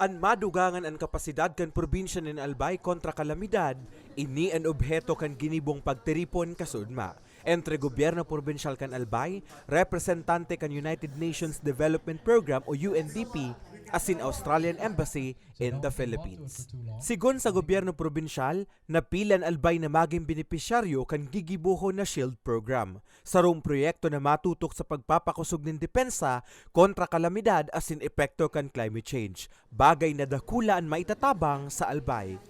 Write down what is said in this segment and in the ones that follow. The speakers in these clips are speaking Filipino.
An madugangan ang kapasidad kan probinsya nin Albay kontra kalamidad, ini an obheto kan ginibong pagtiripon kasudma. Entre gobyerno probinsyal kan Albay, representante kan United Nations Development Program o UNDP, asin Australian Embassy in the Philippines. Sigon sa gobyerno probinsyal, napilan Albay na maging benepisyaryo kan gigibuho na SHIELD program. Sarong proyekto na matutok sa pagpapakusog ng depensa kontra kalamidad asin epekto kan climate change. Bagay na dakulaan maitatabang sa Albay.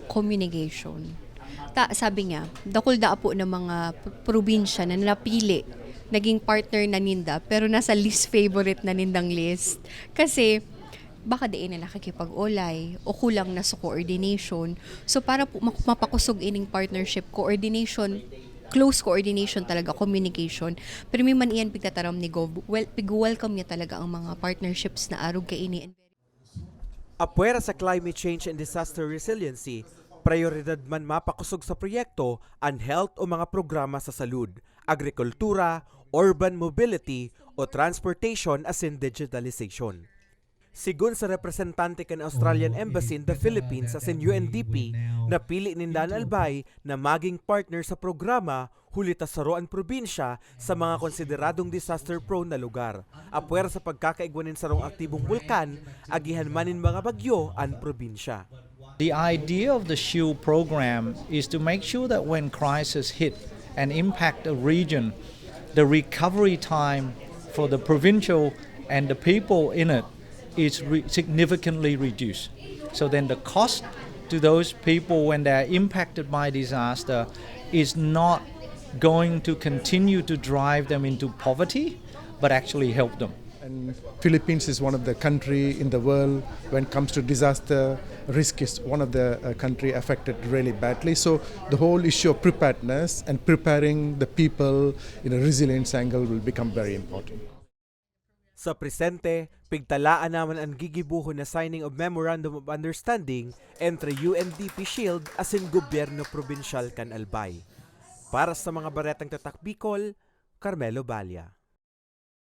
Communication. Sabi niya, dakul da po ng mga probinsya na napili naging partner na ninda pero nasa least favorite na nindang list. Kasi baka diin na nakikipag-olay o kulang na sa coordination. So para po mapakusog ining partnership, coordination, close coordination talaga, communication. Pero may man iyan pigtataram ni Gov, pig-welcome niya talaga ang mga partnerships na arog kaini. Apwera sa climate change and disaster resiliency, prioridad man mapakusog sa proyekto ang health o mga programa sa salud, agrikultura, urban mobility o transportation asin digitalization. Sigun sa representante kan Australian Embassy in the Philippines asin UNDP, napili nindan Albay na maging partner sa programa hulita sa roan probinsya sa mga konsideradong disaster-prone na lugar. Apwera sa pagkakaigwanin sa rong aktibong bulkan, agihan manin mga bagyo ang probinsya. The idea of the SHIELD program is to make sure that when crisis hit and impact a region, the recovery time for the provincial and the people in it is significantly reduced. So then the cost to those people when they're impacted by disaster is not going to continue to drive them into poverty, but actually help them. And Philippines is one of the country in the world when it comes to disaster risk is one of the country affected really badly. So the whole issue of preparedness and preparing the people in a resilience angle will become very important. Sa presente, pigtalaan naman ang gigibuho na signing of Memorandum of Understanding entre UNDP SHIELD asin gobyerno probinsyal kan Albay. Para sa mga baretang tatak Bicol, Carmelo Balya.